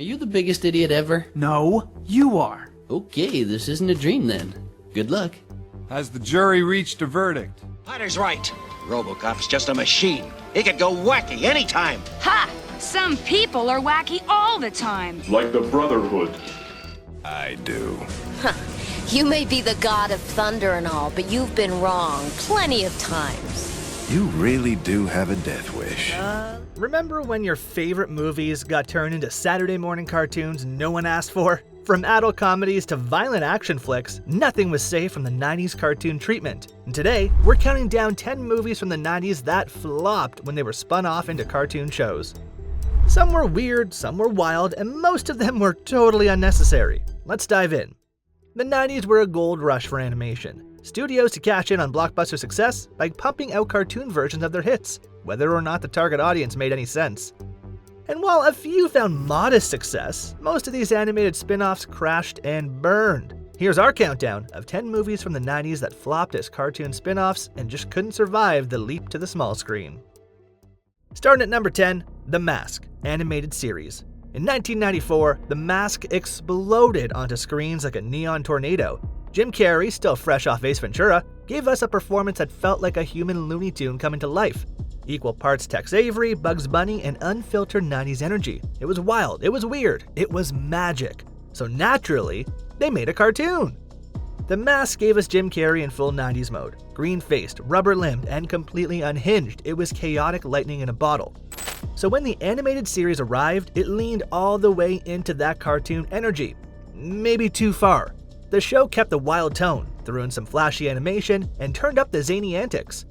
Are you the biggest idiot ever? No, you are. Okay, this isn't a dream then. Good luck. Has the jury reached a verdict? Potter's right. RoboCop's just a machine. He could go wacky anytime. Ha! Some people are wacky all the time. Like the Brotherhood. I do. You may be the god of thunder and all, but you've been wrong plenty of times. You really do have a death wish. Remember when your favorite movies got turned into Saturday morning cartoons no one asked for? From adult comedies to violent action flicks, nothing was safe from the 90s cartoon treatment. And today, we're counting down 10 movies from the 90s that flopped when they were spun off into cartoon shows. Some were weird, some were wild, and most of them were totally unnecessary. Let's dive in. The 90s were a gold rush for animation. Studios to cash in on blockbuster success by pumping out cartoon versions of their hits, whether or not the target audience made any sense. And while a few found modest success, most of these animated spin-offs crashed and burned. Here's our countdown of 10 movies from the 90s that flopped as cartoon spin-offs and just couldn't survive the leap to the small screen. Starting at number 10, The Mask, animated series. In 1994, The Mask exploded onto screens like a neon tornado. Jim Carrey, still fresh off Ace Ventura, gave us a performance that felt like a human Looney Tune coming to life. Equal parts Tex Avery, Bugs Bunny, and unfiltered 90s energy. It was wild, it was weird, it was magic. So naturally, they made a cartoon. The Mask gave us Jim Carrey in full 90s mode. Green-faced, rubber-limbed, and completely unhinged, it was chaotic lightning in a bottle. So when the animated series arrived, it leaned all the way into that cartoon energy. Maybe too far. The show kept the wild tone, threw in some flashy animation, and turned up the zany antics.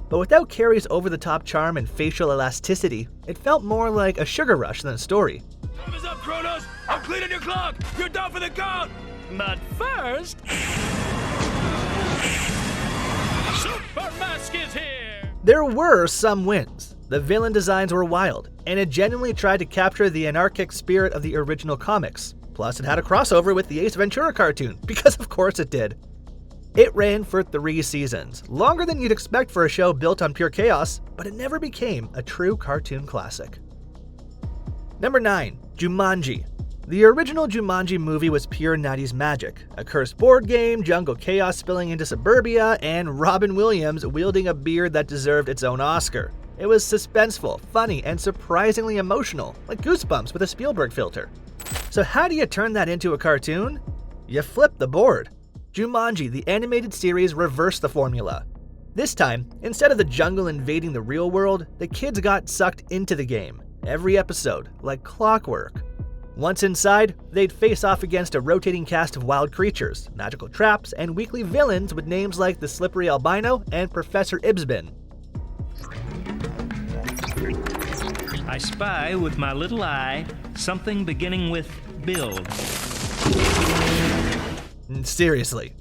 But without Carrey's over-the-top charm and facial elasticity, it felt more like a sugar rush than a story. Time is up, Kronos! I'm cleaning your clock! You're done for the count! But first... Super Mask is here! There were some wins. The villain designs were wild, and it genuinely tried to capture the anarchic spirit of the original comics. Plus, it had a crossover with the Ace Ventura cartoon, because of course it did. It ran for 3 seasons, longer than you'd expect for a show built on pure chaos, but it never became a true cartoon classic. Number 9, Jumanji. The original Jumanji movie was pure 90s magic. A cursed board game, jungle chaos spilling into suburbia, and Robin Williams wielding a beard that deserved its own Oscar. It was suspenseful, funny, and surprisingly emotional, like Goosebumps with a Spielberg filter. So how do you turn that into a cartoon? You flip the board. Jumanji, the animated series, reversed the formula. This time, instead of the jungle invading the real world, the kids got sucked into the game. Every episode, like clockwork. Once inside, they'd face off against a rotating cast of wild creatures, magical traps, and weekly villains with names like the Slippery Albino and Professor Ibsbin. I spy with my little eye something beginning with build. Seriously.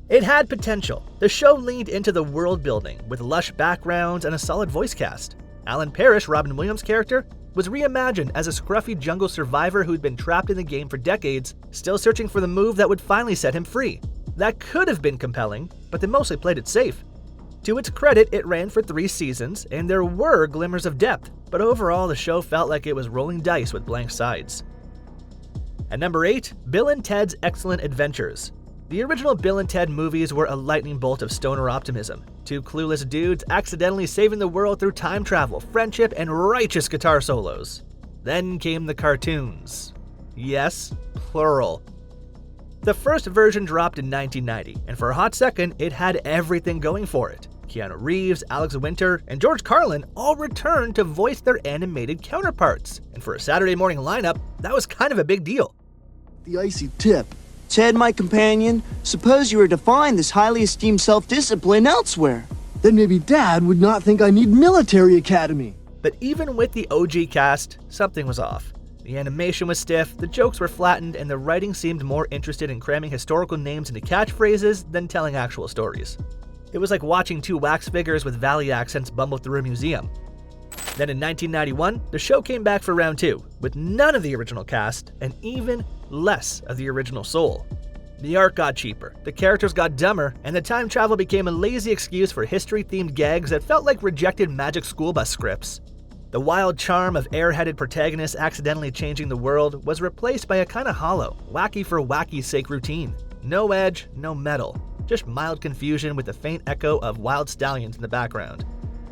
It had potential. The show leaned into the world building with lush backgrounds and a solid voice cast. Alan Parrish, Robin Williams' character, was reimagined as a scruffy jungle survivor who'd been trapped in the game for decades, still searching for the move that would finally set him free. That could have been compelling, but they mostly played it safe. To its credit, it ran for 3 seasons, and there were glimmers of depth, but overall the show felt like it was rolling dice with blank sides. At number 8, Bill and Ted's Excellent Adventures. The original Bill and Ted movies were a lightning bolt of stoner optimism. 2 clueless dudes accidentally saving the world through time travel, friendship, and righteous guitar solos. Then came the cartoons. Yes, plural. The first version dropped in 1990, and for a hot second, it had everything going for it. Keanu Reeves, Alex Winter, and George Carlin all returned to voice their animated counterparts, and for a Saturday morning lineup, that was kind of a big deal. The icy tip. Ted, my companion, suppose you were to find this highly esteemed self-discipline elsewhere. Then maybe Dad would not think I need military academy. But even with the OG cast, something was off. The animation was stiff, the jokes were flattened, and the writing seemed more interested in cramming historical names into catchphrases than telling actual stories. It was like watching 2 wax figures with valley accents bumble through a museum. Then in 1991, the show came back for round 2, with none of the original cast and even less of the original soul. The art got cheaper, the characters got dumber, and the time travel became a lazy excuse for history-themed gags that felt like rejected Magic School Bus scripts. The wild charm of airheaded protagonists accidentally changing the world was replaced by a kinda hollow, wacky for wacky's sake routine. No edge, no metal, just mild confusion with a faint echo of wild stallions in the background.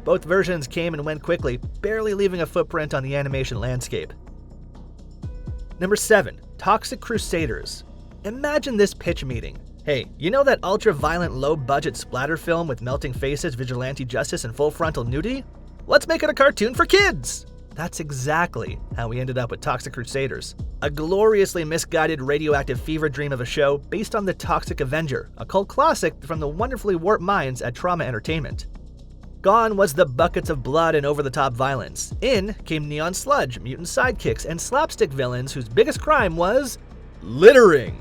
Both versions came and went quickly, barely leaving a footprint on the animation landscape. Number 7. Toxic Crusaders. Imagine this pitch meeting. Hey, you know that ultra-violent low-budget splatter film with melting faces, vigilante justice, and full frontal nudity? Let's make it a cartoon for kids! That's exactly how we ended up with Toxic Crusaders. A gloriously misguided radioactive fever dream of a show based on the Toxic Avenger, a cult classic from the wonderfully warped minds at Trauma Entertainment. Gone was the buckets of blood and over-the-top violence. In came neon sludge, mutant sidekicks, and slapstick villains whose biggest crime was littering.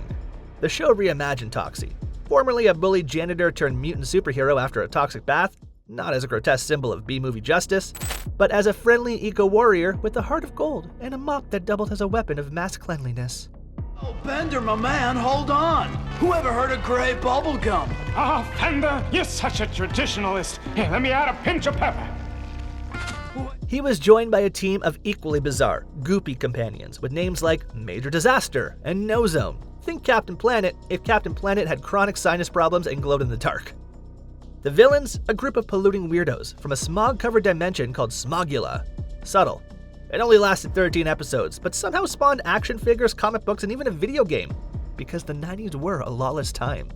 The show reimagined Toxie, formerly a bully janitor turned mutant superhero after a toxic bath, not as a grotesque symbol of B-movie justice, but as a friendly eco-warrior with a heart of gold and a mop that doubled as a weapon of mass cleanliness. Oh, Bender, my man, hold on. Who ever heard of gray bubble gum? Oh, Fender, you're such a traditionalist. Here, let me add a pinch of pepper. He was joined by a team of equally bizarre, goopy companions with names like Major Disaster and No Zone. Think Captain Planet if Captain Planet had chronic sinus problems and glowed in the dark. The villains, a group of polluting weirdos from a smog-covered dimension called Smogula. Subtle. It only lasted 13 episodes, but somehow spawned action figures, comic books, and even a video game, because the 90s were a lawless time.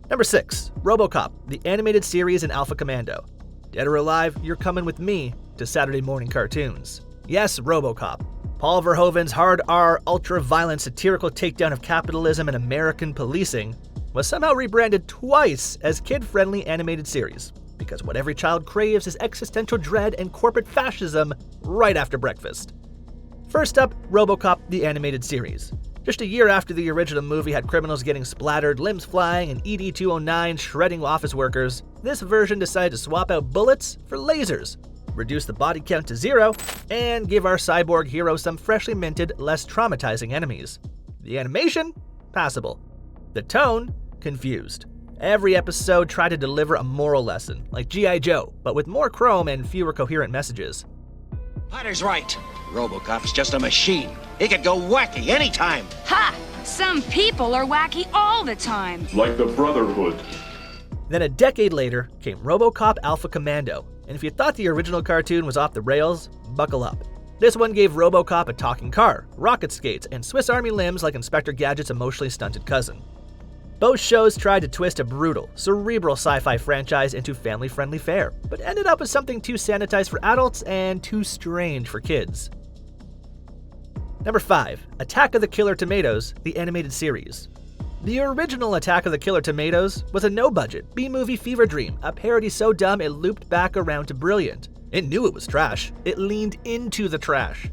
Number 6. RoboCop, the animated series in Alpha Commando. Dead or alive, you're coming with me to Saturday morning cartoons. Yes, RoboCop. Paul Verhoeven's hard R, ultra-violent satirical takedown of capitalism and American policing was somehow rebranded twice as kid-friendly animated series, because what every child craves is existential dread and corporate fascism right after breakfast. First up, RoboCop the animated series. Just a year after the original movie had criminals getting splattered, limbs flying, and ED-209 shredding office workers, this version decided to swap out bullets for lasers, reduce the body count to 0, and give our cyborg hero some freshly minted, less traumatizing enemies. The animation? Passable. The tone? Confused. Every episode tried to deliver a moral lesson, like G.I. Joe, but with more chrome and fewer coherent messages. Potter's right. RoboCop's just a machine. He could go wacky anytime. Ha! Some people are wacky all the time. Like the Brotherhood. Then a decade later came RoboCop Alpha Commando, and if you thought the original cartoon was off the rails, buckle up. This one gave RoboCop a talking car, rocket skates, and Swiss Army limbs like Inspector Gadget's emotionally stunted cousin. Both shows tried to twist a brutal, cerebral sci-fi franchise into family-friendly fare, but ended up with something too sanitized for adults and too strange for kids. Number 5. Attack of the Killer Tomatoes, the animated series. The original Attack of the Killer Tomatoes was a no-budget, B-movie fever dream, a parody so dumb it looped back around to brilliant. It knew it was trash. It leaned into the trash.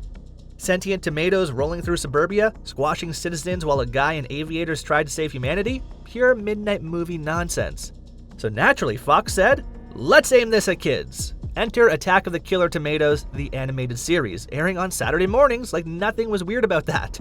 Sentient tomatoes rolling through suburbia, squashing citizens while a guy in aviators tried to save humanity? Pure midnight movie nonsense. So naturally, Fox said, let's aim this at kids. Enter Attack of the Killer Tomatoes, the animated series, airing on Saturday mornings like nothing was weird about that.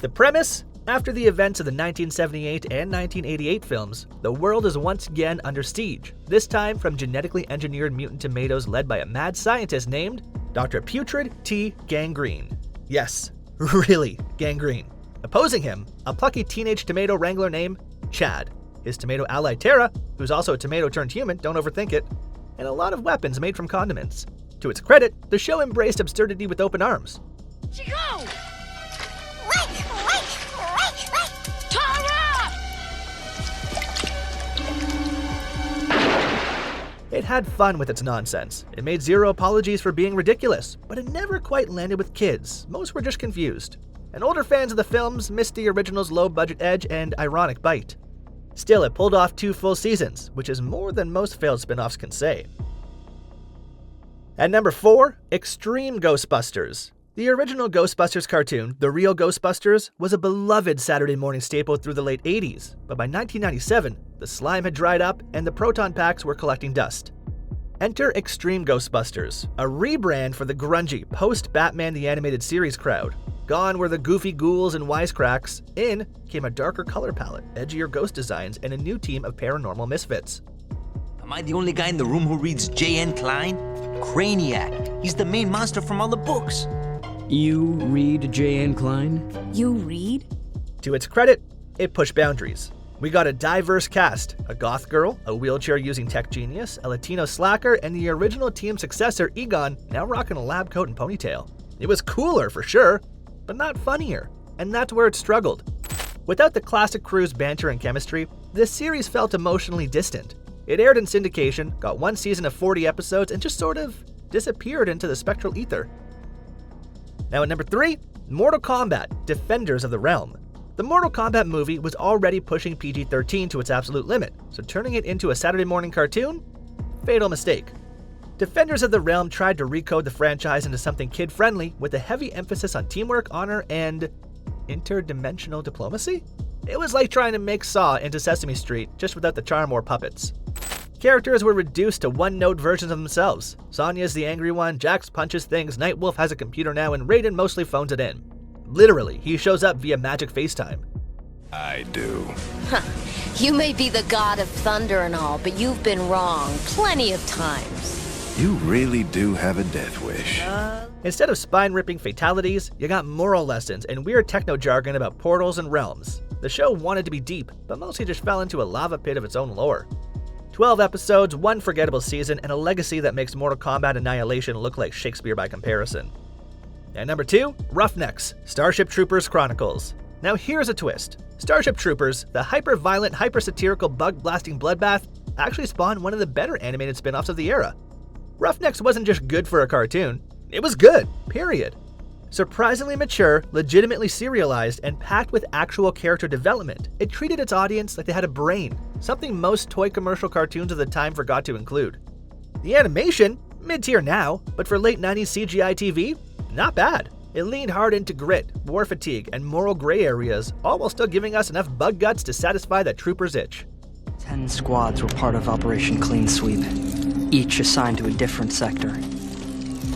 The premise? After the events of the 1978 and 1988 films, the world is once again under siege, this time from genetically engineered mutant tomatoes led by a mad scientist named Dr. Putrid T. Gangrene. Yes, really, Gangrene. Opposing him, a plucky teenage tomato wrangler named Chad, his tomato ally Tara, who's also a tomato turned human, don't overthink it, and a lot of weapons made from condiments. To its credit, the show embraced absurdity with open arms. Chico! Tara! It had fun with its nonsense. It made zero apologies for being ridiculous, but it never quite landed with kids. Most were just confused. And older fans of the films missed the original's low-budget edge and ironic bite. Still, it pulled off 2 full seasons, which is more than most failed spin-offs can say. At number 4, Extreme Ghostbusters. The original Ghostbusters cartoon, The Real Ghostbusters, was a beloved Saturday morning staple through the late 80s, but by 1997, the slime had dried up and the proton packs were collecting dust. Enter Extreme Ghostbusters, a rebrand for the grungy, post-Batman the Animated Series crowd. Gone were the goofy ghouls and wisecracks. In came a darker color palette, edgier ghost designs, and a new team of paranormal misfits. The Am I the only guy in the room who reads J.N. Klein? Craniac. He's the main monster from all the books. You read J.N. Klein? You read? To its credit, it pushed boundaries. We got a diverse cast, a goth girl, a wheelchair-using tech genius, a Latino slacker, and the original team successor, Egon, now rocking a lab coat and ponytail. It was cooler, for sure, but not funnier, and that's where it struggled. Without the classic crew's banter and chemistry, this series felt emotionally distant. It aired in syndication, got one season of 40 episodes, and just sort of disappeared into the spectral ether. Now at number 3, Mortal Kombat, Defenders of the Realm. The Mortal Kombat movie was already pushing PG-13 to its absolute limit, so turning it into a Saturday morning cartoon? Fatal mistake. Defenders of the Realm tried to recode the franchise into something kid-friendly with a heavy emphasis on teamwork, honor, and interdimensional diplomacy? It was like trying to make Saw into Sesame Street, just without the charm or puppets. Characters were reduced to one-note versions of themselves. Sonya's the angry one, Jax punches things, Nightwolf has a computer now, and Raiden mostly phones it in. Literally, he shows up via magic FaceTime. I do. You may be the god of thunder and all, but you've been wrong plenty of times. You really do have a death wish. Instead of spine-ripping fatalities, you got moral lessons and weird techno jargon about portals and realms. The show wanted to be deep, but mostly just fell into a lava pit of its own lore. 12 episodes, one forgettable season, and a legacy that makes Mortal Kombat Annihilation look like Shakespeare by comparison. At number 2, RoughNecks, Starship Troopers Chronicles. Now here's a twist. Starship Troopers, the hyper-violent, hyper-satirical bug-blasting bloodbath, actually spawned one of the better animated spin-offs of the era. RoughNecks wasn't just good for a cartoon, it was good, period. Surprisingly mature, legitimately serialized, and packed with actual character development, it treated its audience like they had a brain, something most toy commercial cartoons of the time forgot to include. The animation, mid-tier now, but for late 90s CGI TV, not bad. It leaned hard into grit, war fatigue, and moral gray areas, all while still giving us enough bug guts to satisfy that trooper's itch. 10 squads were part of Operation Clean Sweep, each assigned to a different sector,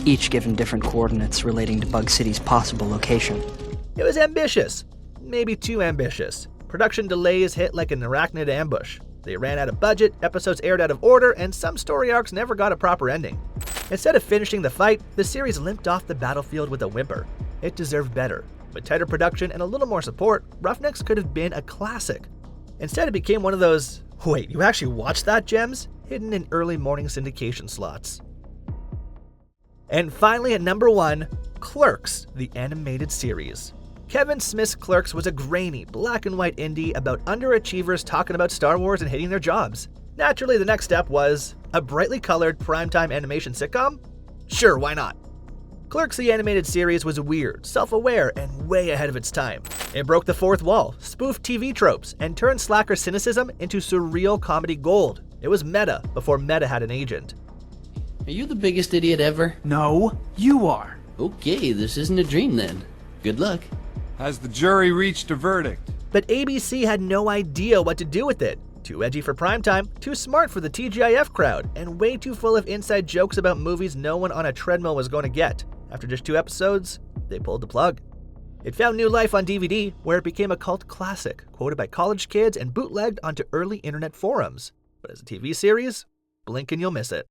each given different coordinates relating to Bug City's possible location. It was ambitious, maybe too ambitious. Production delays hit like an arachnid ambush. They ran out of budget, episodes aired out of order, and some story arcs never got a proper ending. Instead of finishing the fight, the series limped off the battlefield with a whimper. It deserved better. With tighter production and a little more support, RoughNecks could have been a classic. Instead, it became one of those, wait, you actually watched that gems? Hidden in early morning syndication slots. And finally at number 1, Clerks, the animated series. Kevin Smith's Clerks was a grainy, black and white indie about underachievers talking about Star Wars and hating their jobs. Naturally, the next step was a brightly colored primetime animation sitcom? Sure, why not? Clerks the animated series was weird, self-aware, and way ahead of its time. It broke the fourth wall, spoofed TV tropes, and turned slacker cynicism into surreal comedy gold. It was meta before meta had an agent. Are you the biggest idiot ever? No, you are. Okay, this isn't a dream then. Good luck. Has the jury reached a verdict? But ABC had no idea what to do with it. Too edgy for primetime, too smart for the TGIF crowd, and way too full of inside jokes about movies no one on a treadmill was going to get. After just 2 episodes, they pulled the plug. It found new life on DVD, where it became a cult classic, quoted by college kids and bootlegged onto early internet forums. But as a TV series, blink and you'll miss it.